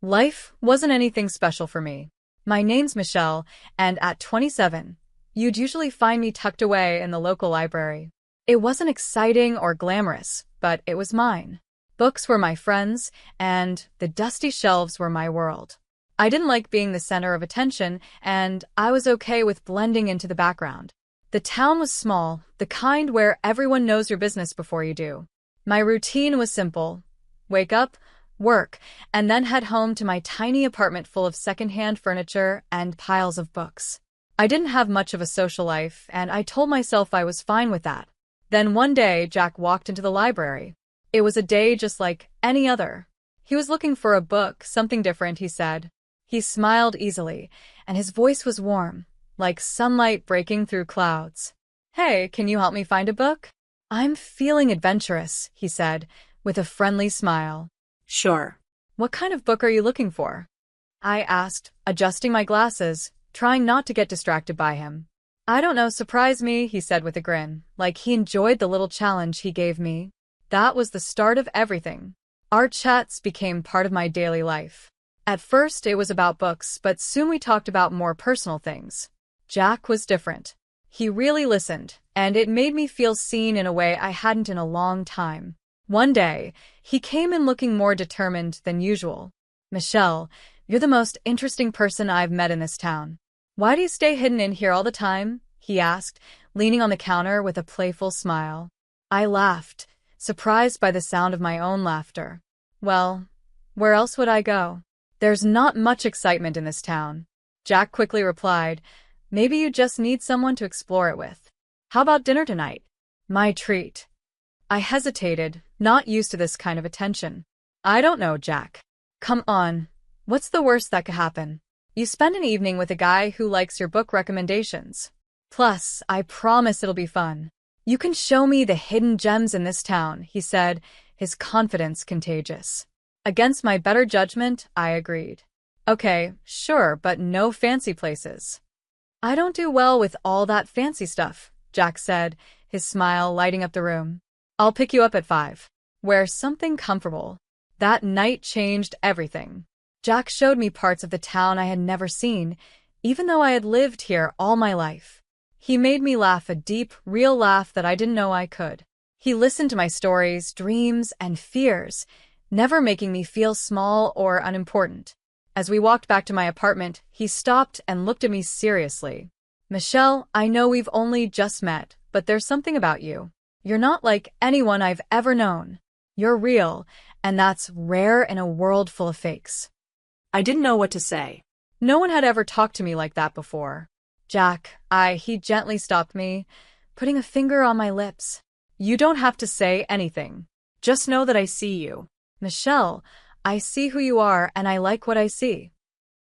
Life wasn't anything special for me. My name's Michelle, and at 27, you'd usually find me tucked away in the local library. It wasn't exciting or glamorous, but it was mine. Books were my friends, and the dusty shelves were my world. I didn't like being the center of attention, and I was okay with blending into the background. The town was small, the kind where everyone knows your business before you do. My routine was simple. Wake up, work, and then head home to my tiny apartment full of secondhand furniture and piles of books. I didn't have much of a social life, and I told myself I was fine with that. Then one day, Jack walked into the library. It was a day just like any other. He was looking for a book, something different, he said. He smiled easily, and his voice was warm, like sunlight breaking through clouds. "Hey, can you help me find a book?" "I'm feeling adventurous," he said, with a friendly smile. "Sure." "What kind of book are you looking for?" I asked, adjusting my glasses, trying not to get distracted by him. "I don't know, surprise me," he said with a grin, like he enjoyed the little challenge he gave me. That was the start of everything. Our chats became part of my daily life. At first, it was about books, but soon we talked about more personal things. Jack was different. He really listened, and it made me feel seen in a way I hadn't in a long time. One day, he came in looking more determined than usual. "Michelle, you're the most interesting person I've met in this town. Why do you stay hidden in here all the time?" he asked, leaning on the counter with a playful smile. I laughed, surprised by the sound of my own laughter. "Well, where else would I go? There's not much excitement in this town." Jack quickly replied, "Maybe you just need someone to explore it with. How about dinner tonight?" My treat. I hesitated, not used to this kind of attention. "I don't know, Jack." "Come on. What's the worst that could happen? You spend an evening with a guy who likes your book recommendations. Plus, I promise it'll be fun. You can show me the hidden gems in this town," he said, his confidence contagious. Against my better judgment, I agreed. "Okay, sure, but no fancy places." "I don't do well with all that fancy stuff," Jack said, his smile lighting up the room. "I'll pick you up at 5. Wear something comfortable." That night changed everything. Jack showed me parts of the town I had never seen, even though I had lived here all my life. He made me laugh, a deep, real laugh that I didn't know I could. He listened to my stories, dreams, and fears, never making me feel small or unimportant. As we walked back to my apartment, he stopped and looked at me seriously. "Michelle, I know we've only just met, but there's something about you. You're not like anyone I've ever known. You're real, and that's rare in a world full of fakes." I didn't know what to say. No one had ever talked to me like that before. "Jack, he gently stopped me, putting a finger on my lips. "You don't have to say anything. Just know that I see you." "Michelle, I see who you are, and I like what I see."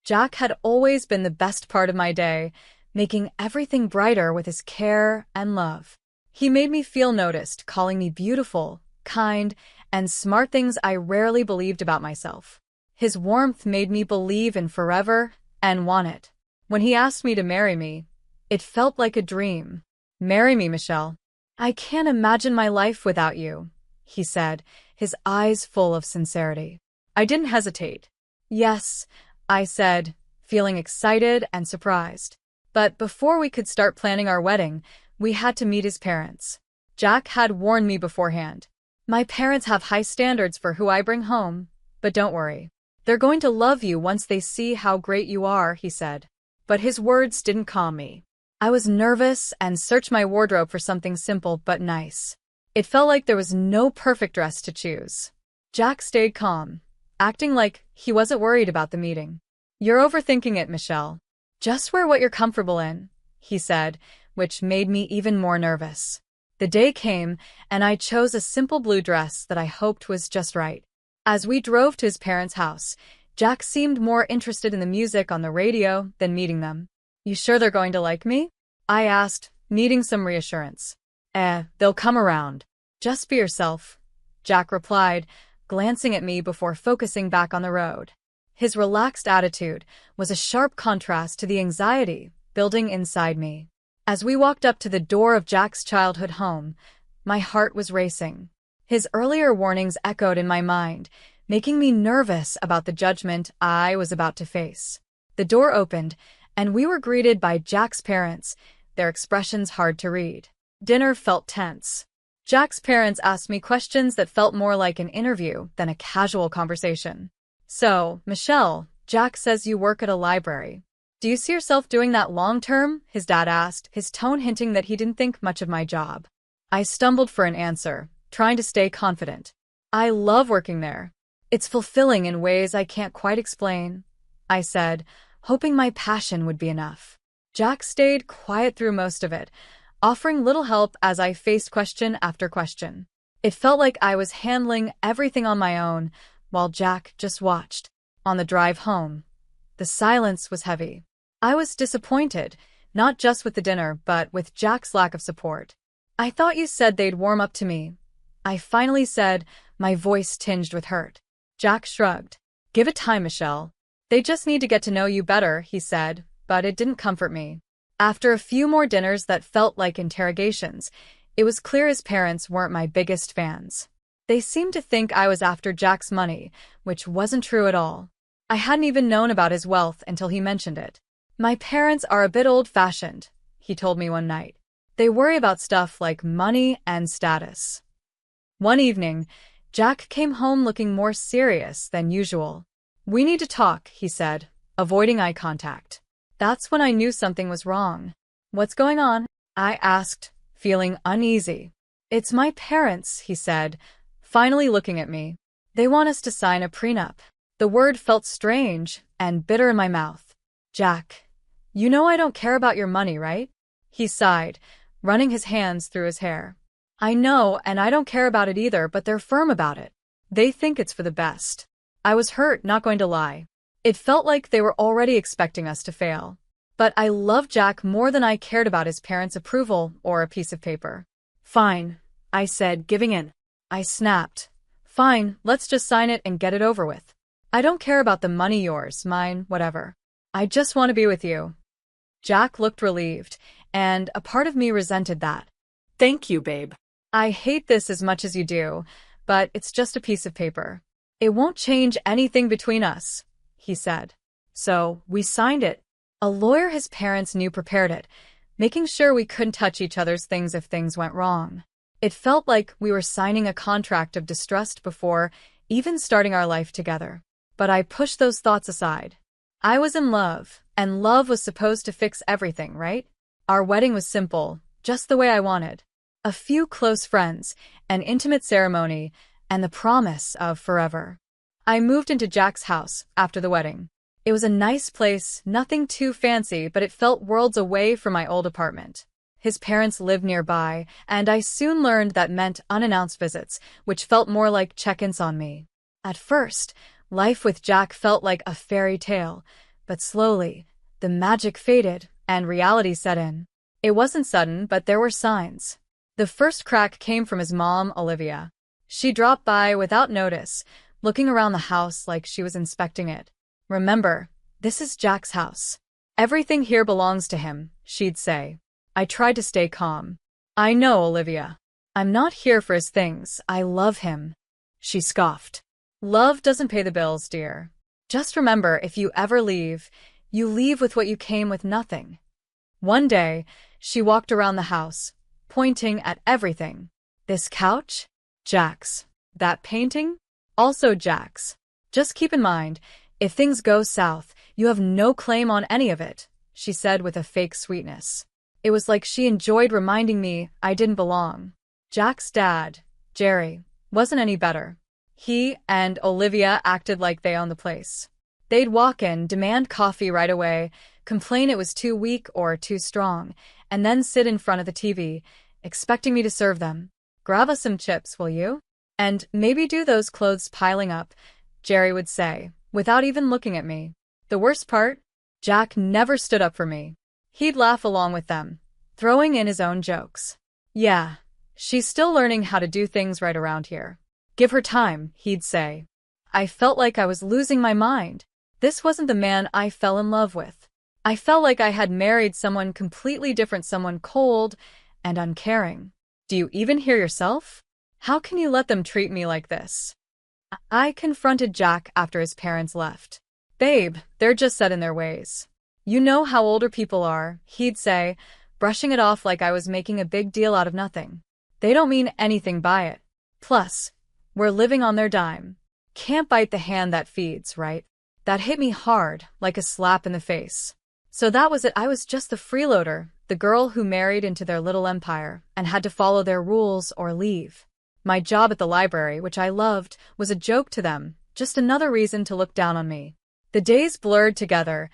Jack had always been the best part of my day, making everything brighter with his care and love. He made me feel noticed, calling me beautiful, kind, and smart, things I rarely believed about myself. His warmth made me believe in forever and want it. When he asked me to marry me, it felt like a dream. "Marry me, Michelle. I can't imagine my life without you," he said, his eyes full of sincerity. I didn't hesitate. "Yes," I said, feeling excited and surprised. But before we could start planning our wedding, we had to meet his parents. Jack had warned me beforehand. "My parents have high standards for who I bring home, but don't worry. They're going to love you once they see how great you are," he said. But his words didn't calm me. I was nervous and searched my wardrobe for something simple but nice. It felt like there was no perfect dress to choose. Jack stayed calm, acting like he wasn't worried about the meeting. "You're overthinking it, Michelle. Just wear what you're comfortable in," he said, which made me even more nervous. The day came, and I chose a simple blue dress that I hoped was just right. As we drove to his parents' house, Jack seemed more interested in the music on the radio than meeting them. "You sure they're going to like me?" I asked, needing some reassurance. They'll come around. Just be yourself," Jack replied, glancing at me before focusing back on the road. His relaxed attitude was a sharp contrast to the anxiety building inside me. As we walked up to the door of Jack's childhood home, my heart was racing. His earlier warnings echoed in my mind, making me nervous about the judgment I was about to face. The door opened, and we were greeted by Jack's parents, their expressions hard to read. Dinner felt tense. Jack's parents asked me questions that felt more like an interview than a casual conversation. "So, Michelle, Jack says you work at a library. Do you see yourself doing that long-term?" his dad asked, his tone hinting that he didn't think much of my job. I stumbled for an answer, trying to stay confident. "I love working there. It's fulfilling in ways I can't quite explain," I said, hoping my passion would be enough. Jack stayed quiet through most of it, offering little help as I faced question after question. It felt like I was handling everything on my own, while Jack just watched. On the drive home, the silence was heavy. I was disappointed, not just with the dinner, but with Jack's lack of support. "I thought you said they'd warm up to me," I finally said, my voice tinged with hurt. Jack shrugged. "Give it time, Michelle. They just need to get to know you better," he said, but it didn't comfort me. After a few more dinners that felt like interrogations, it was clear his parents weren't my biggest fans. They seemed to think I was after Jack's money, which wasn't true at all. I hadn't even known about his wealth until he mentioned it. "My parents are a bit old-fashioned," he told me one night. "They worry about stuff like money and status." One evening, Jack came home looking more serious than usual. "We need to talk," he said, avoiding eye contact. That's when I knew something was wrong. "What's going on?" I asked, feeling uneasy. "It's my parents," he said, finally looking at me. "They want us to sign a prenup." The word felt strange and bitter in my mouth. "Jack, you know I don't care about your money, right?" He sighed, running his hands through his hair. "I know, and I don't care about it either, but they're firm about it. They think it's for the best." I was hurt, not going to lie. It felt like they were already expecting us to fail. But I loved Jack more than I cared about his parents' approval or a piece of paper. "Fine," I said, giving in. I snapped. "Fine, let's just sign it and get it over with. I don't care about the money, yours, mine, whatever. I just want to be with you." Jack looked relieved, and a part of me resented that. Thank you, babe. "I hate this as much as you do, but it's just a piece of paper. It won't change anything between us," he said. So we signed it. A lawyer his parents knew prepared it, making sure we couldn't touch each other's things if things went wrong. It felt like we were signing a contract of distrust before even starting our life together. But I pushed those thoughts aside. I was in love, and love was supposed to fix everything, right? Our wedding was simple, just the way I wanted. A few close friends, an intimate ceremony, and the promise of forever. I moved into Jack's house after the wedding. It was a nice place, nothing too fancy, but it felt worlds away from my old apartment. His parents lived nearby, and I soon learned that meant unannounced visits, which felt more like check-ins on me. At first, life with Jack felt like a fairy tale, but slowly, the magic faded and reality set in. It wasn't sudden, but there were signs. The first crack came from his mom, Olivia. She dropped by without notice, looking around the house like she was inspecting it. "Remember, this is Jack's house. Everything here belongs to him," she'd say. I tried to stay calm. "I know, Olivia. I'm not here for his things. I love him." She scoffed. "Love doesn't pay the bills, dear. Just remember, if you ever leave, you leave with what you came with, nothing." One day, she walked around the house, pointing at everything. "This couch? Jack's. That painting? Also Jack's. Just keep in mind, if things go south, you have no claim on any of it," she said with a fake sweetness. It was like she enjoyed reminding me I didn't belong. Jack's dad, Jerry, wasn't any better. He and Olivia acted like they owned the place. They'd walk in, demand coffee right away, complain it was too weak or too strong, and then sit in front of the TV, expecting me to serve them. "Grab us some chips, will you? And maybe do those clothes piling up," Jerry would say, without even looking at me. The worst part? Jack never stood up for me. He'd laugh along with them, throwing in his own jokes. "Yeah, she's still learning how to do things right around here. Give her time," he'd say. I felt like I was losing my mind. This wasn't the man I fell in love with. I felt like I had married someone completely different, someone cold and uncaring. "Do you even hear yourself? How can you let them treat me like this?" I confronted Jack after his parents left. Babe, they're just set in their ways. You know how older people are, he'd say, brushing it off like I was making a big deal out of nothing. They don't mean anything by it. Plus, we're living on their dime. Can't bite the hand that feeds, right? That hit me hard, like a slap in the face. So that was it. I was just the freeloader, the girl who married into their little empire and had to follow their rules or leave. My job at the library, which I loved, was a joke to them, just another reason to look down on me. The days blurred together,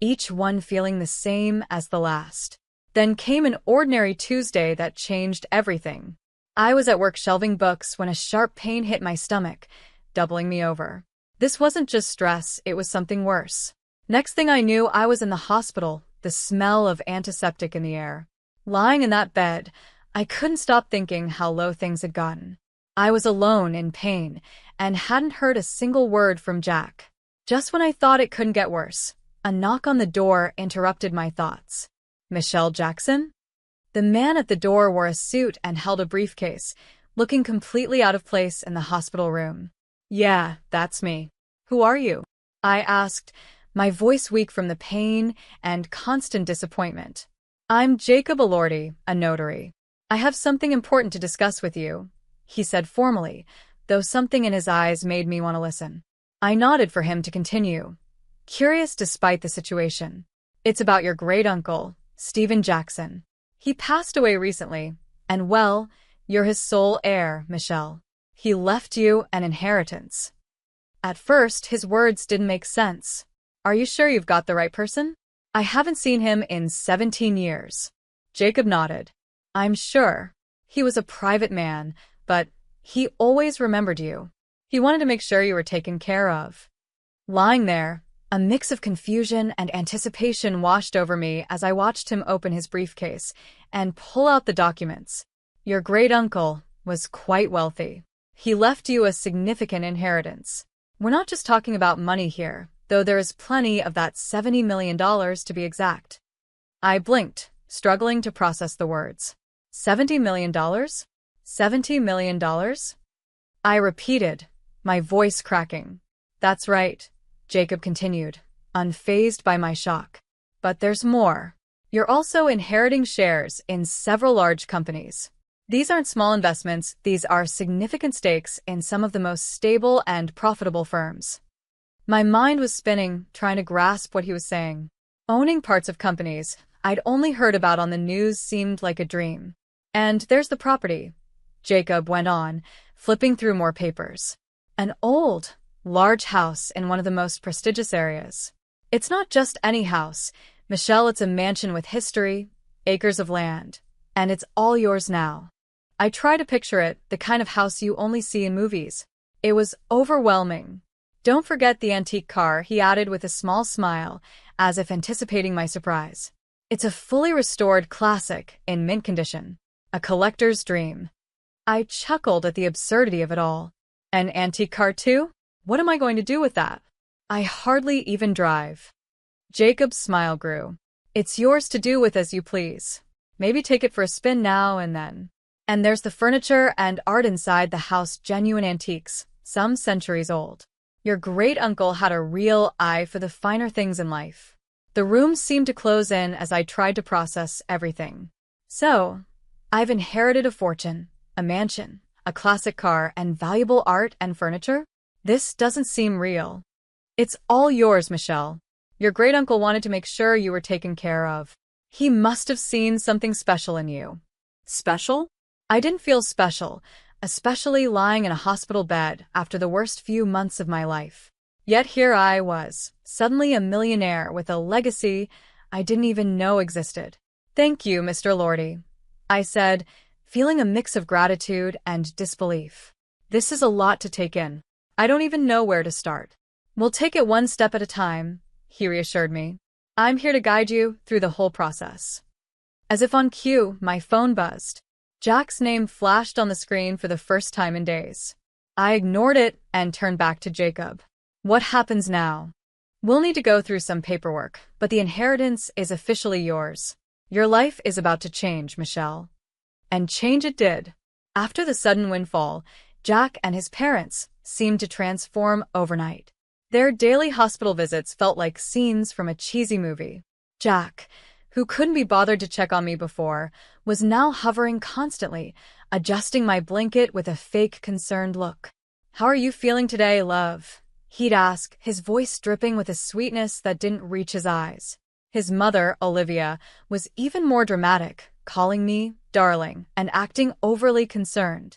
each one feeling the same as the last. Then came an ordinary Tuesday that changed everything. I was at work shelving books when a sharp pain hit my stomach, doubling me over. This wasn't just stress, it was something worse. Next thing I knew, I was in the hospital, the smell of antiseptic in the air. Lying in that bed, I couldn't stop thinking how low things had gotten. I was alone in pain and hadn't heard a single word from Jack. Just when I thought it couldn't get worse, a knock on the door interrupted my thoughts. Michelle Jackson? The man at the door wore a suit and held a briefcase, looking completely out of place in the hospital room. Yeah, that's me. Who are you? I asked, my voice weak from the pain and constant disappointment. I'm Jacob Elordi, a notary. I have something important to discuss with you, he said formally, though something in his eyes made me want to listen. I nodded for him to continue, curious despite the situation. It's about your great-uncle, Stephen Jackson. He passed away recently, and well, you're his sole heir, Michelle. He left you an inheritance. At first, his words didn't make sense. Are you sure you've got the right person? I haven't seen him in 17 years. Jacob nodded. I'm sure. He was a private man, but he always remembered you. He wanted to make sure you were taken care of. Lying there, a mix of confusion and anticipation washed over me as I watched him open his briefcase and pull out the documents. Your great-uncle was quite wealthy. He left you a significant inheritance. We're not just talking about money here, though there is plenty of that $70 million to be exact. I blinked, struggling to process the words. $70 million? $70 million? I repeated, my voice cracking. That's right, Jacob continued, unfazed by my shock. But there's more. You're also inheriting shares in several large companies. These aren't small investments, these are significant stakes in some of the most stable and profitable firms. My mind was spinning, trying to grasp what he was saying. Owning parts of companies I'd only heard about on the news seemed like a dream. And there's the property, Jacob went on, flipping through more papers. An old, large house in one of the most prestigious areas. It's not just any house, Michelle, it's a mansion with history, acres of land, and it's all yours now. I try to picture it, the kind of house you only see in movies. It was overwhelming. Don't forget the antique car, he added with a small smile, as if anticipating my surprise. It's a fully restored classic in mint condition. A collector's dream. I chuckled at the absurdity of it all. An antique car too? What am I going to do with that? I hardly even drive. Jacob's smile grew. It's yours to do with as you please. Maybe take it for a spin now and then. And there's the furniture and art inside the house, genuine antiques, some centuries old. Your great-uncle had a real eye for the finer things in life. The room seemed to close in as I tried to process everything. So, I've inherited a fortune, a mansion, a classic car, and valuable art and furniture? This doesn't seem real. It's all yours, Michelle. Your great-uncle wanted to make sure you were taken care of. He must have seen something special in you. Special? I didn't feel special, especially lying in a hospital bed after the worst few months of my life. Yet here I was, suddenly a millionaire with a legacy I didn't even know existed. Thank you, Mr. Elordi, I said, feeling a mix of gratitude and disbelief. This is a lot to take in. I don't even know where to start. We'll take it one step at a time, he reassured me. I'm here to guide you through the whole process. As if on cue, my phone buzzed. Jack's name flashed on the screen for the first time in days. I ignored it and turned back to Jacob. What happens now? We'll need to go through some paperwork, but the inheritance is officially yours. Your life is about to change, Michelle. And change it did. After the sudden windfall, Jack and his parents, seemed to transform overnight. Their daily hospital visits felt like scenes from a cheesy movie. Jack, who couldn't be bothered to check on me before, was now hovering constantly, adjusting my blanket with a fake concerned look. "How are you feeling today, love?" he'd ask, his voice dripping with a sweetness that didn't reach his eyes. His mother, Olivia, was even more dramatic, calling me darling and acting overly concerned.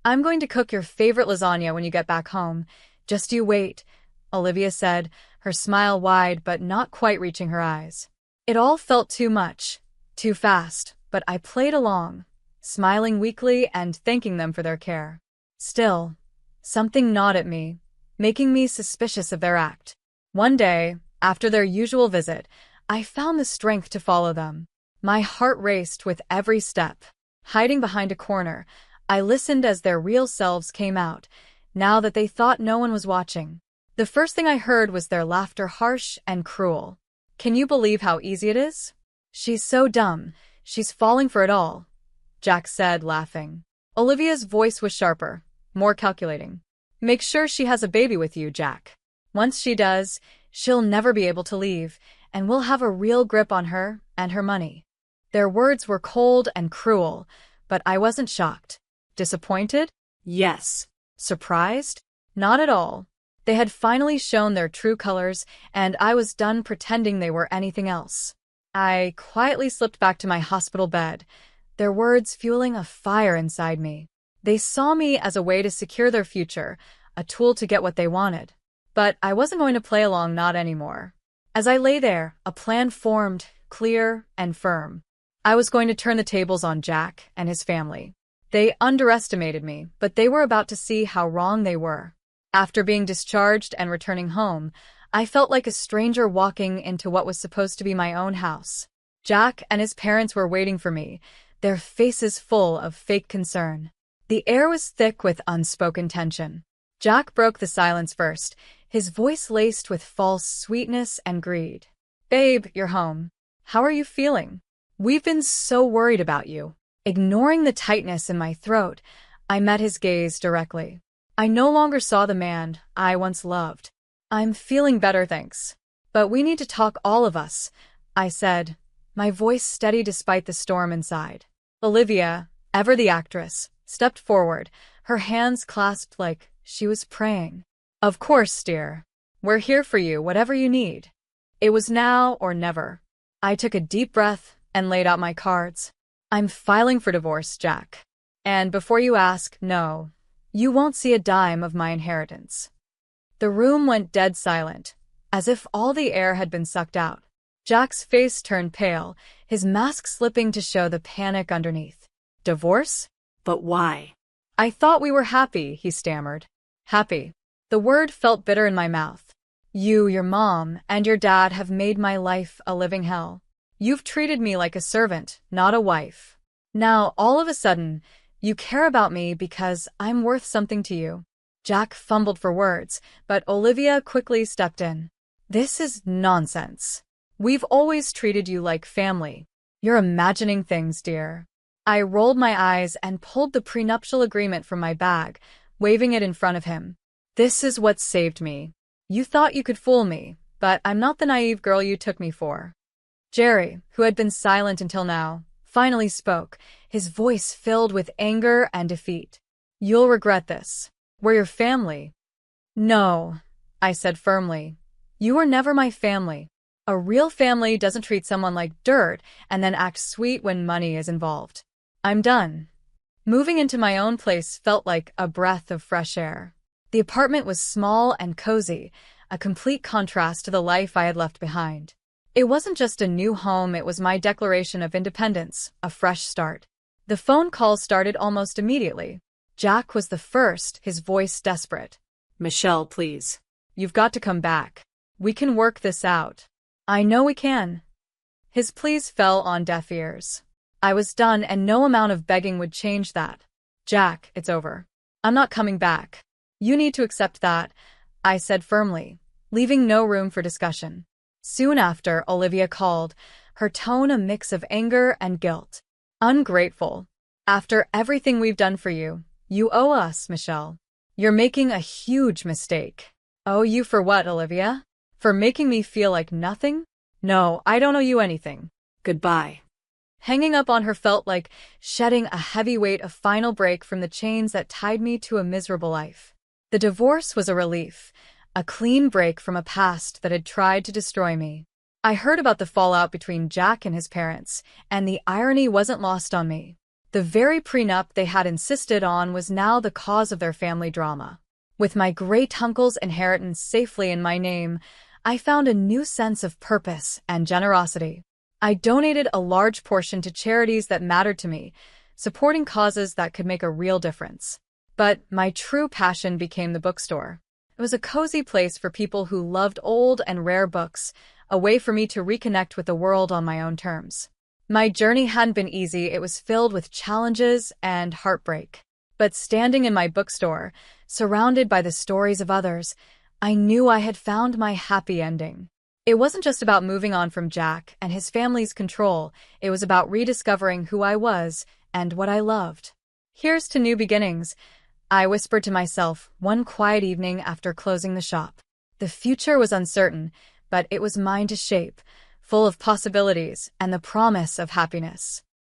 "I'm going to cook your favorite lasagna when you get back home. Just you wait," Olivia said, her smile wide but not quite reaching her eyes. It all felt too much, too fast, but I played along, smiling weakly and thanking them for their care. Still, something gnawed at me, making me suspicious of their act. One day, after their usual visit, I found the strength to follow them. My heart raced with every step. Hiding behind a corner, I listened as their real selves came out, now that they thought no one was watching. The first thing I heard was their laughter, harsh and cruel. "Can you believe how easy it is? She's so dumb. She's falling for it all," Jack said, laughing. Olivia's voice was sharper, more calculating. "Make sure she has a baby with you, Jack. Once she does, she'll never be able to leave, and we'll have a real grip on her and her money." Their words were cold and cruel, but I wasn't shocked. Disappointed? Yes. Surprised? Not at all. They had finally shown their true colors, and I was done pretending they were anything else. I quietly slipped back to my hospital bed, their words fueling a fire inside me. They saw me as a way to secure their future, a tool to get what they wanted. But I wasn't going to play along, not anymore. As I lay there, a plan formed, clear and firm. I was going to turn the tables on Jack and his family. They underestimated me, but they were about to see how wrong they were. After being discharged and returning home, I felt like a stranger walking into what was supposed to be my own house. Jack and his parents were waiting for me, their faces full of fake concern. The air was thick with unspoken tension. Jack broke the silence first, his voice laced with false sweetness and greed. "Babe, you're home. How are you feeling? We've been so worried about you." Ignoring the tightness in my throat, I met his gaze directly. I no longer saw the man I once loved. "I'm feeling better, thanks. But we need to talk, all of us," I said, my voice steady despite the storm inside. Olivia, ever the actress, stepped forward, her hands clasped like she was praying. "Of course, dear. We're here for you, whatever you need." It was now or never. I took a deep breath and laid out my cards. "I'm filing for divorce, Jack. And before you ask, no, you won't see a dime of my inheritance." The room went dead silent, as if all the air had been sucked out. Jack's face turned pale, his mask slipping to show the panic underneath. "Divorce? But why?" "I thought we were happy," he stammered. "Happy." The word felt bitter in my mouth. "You, your mom, and your dad have made my life a living hell. You've treated me like a servant, not a wife. Now, all of a sudden, you care about me because I'm worth something to you." Jack fumbled for words, but Olivia quickly stepped in. "This is nonsense. We've always treated you like family. You're imagining things, dear." I rolled my eyes and pulled the prenuptial agreement from my bag, waving it in front of him. "This is what saved me. You thought you could fool me, but I'm not the naive girl you took me for." Jerry, who had been silent until now, finally spoke, his voice filled with anger and defeat. "You'll regret this. We're your family." "No," I said firmly. "You were never my family. A real family doesn't treat someone like dirt and then act sweet when money is involved. I'm done." Moving into my own place felt like a breath of fresh air. The apartment was small and cozy, a complete contrast to the life I had left behind. It wasn't just a new home, it was my declaration of independence, a fresh start. The phone calls started almost immediately. Jack was the first, his voice desperate. "Michelle, please. You've got to come back. We can work this out." "I know we can." His pleas fell on deaf ears. I was done, and no amount of begging would change that. "Jack, it's over. I'm not coming back. You need to accept that," I said firmly, leaving no room for discussion. Soon after, Olivia called, her tone a mix of anger and guilt. "Ungrateful. After everything we've done for you, you owe us, Michelle. You're making a huge mistake. Oh, you for what, Olivia? For making me feel like nothing? No, I don't owe you anything. Goodbye. Hanging up on her felt like shedding a heavy weight of final break from the chains that tied me to a miserable life. The divorce was a relief, a clean break from a past that had tried to destroy me. I heard about the fallout between Jack and his parents, and the irony wasn't lost on me. The very prenup they had insisted on was now the cause of their family drama. With my great-uncle's inheritance safely in my name, I found a new sense of purpose and generosity. I donated a large portion to charities that mattered to me, supporting causes that could make a real difference. But my true passion became the bookstore. It was a cozy place for people who loved old and rare books, a way for me to reconnect with the world on my own terms. My journey hadn't been easy. It was filled with challenges and heartbreak. But standing in my bookstore, surrounded by the stories of others, I knew I had found my happy ending. It wasn't just about moving on from Jack and his family's control. It was about rediscovering who I was and what I loved. Here's to new beginnings, I whispered to myself one quiet evening after closing the shop. The future was uncertain, but it was mine to shape, full of possibilities and the promise of happiness.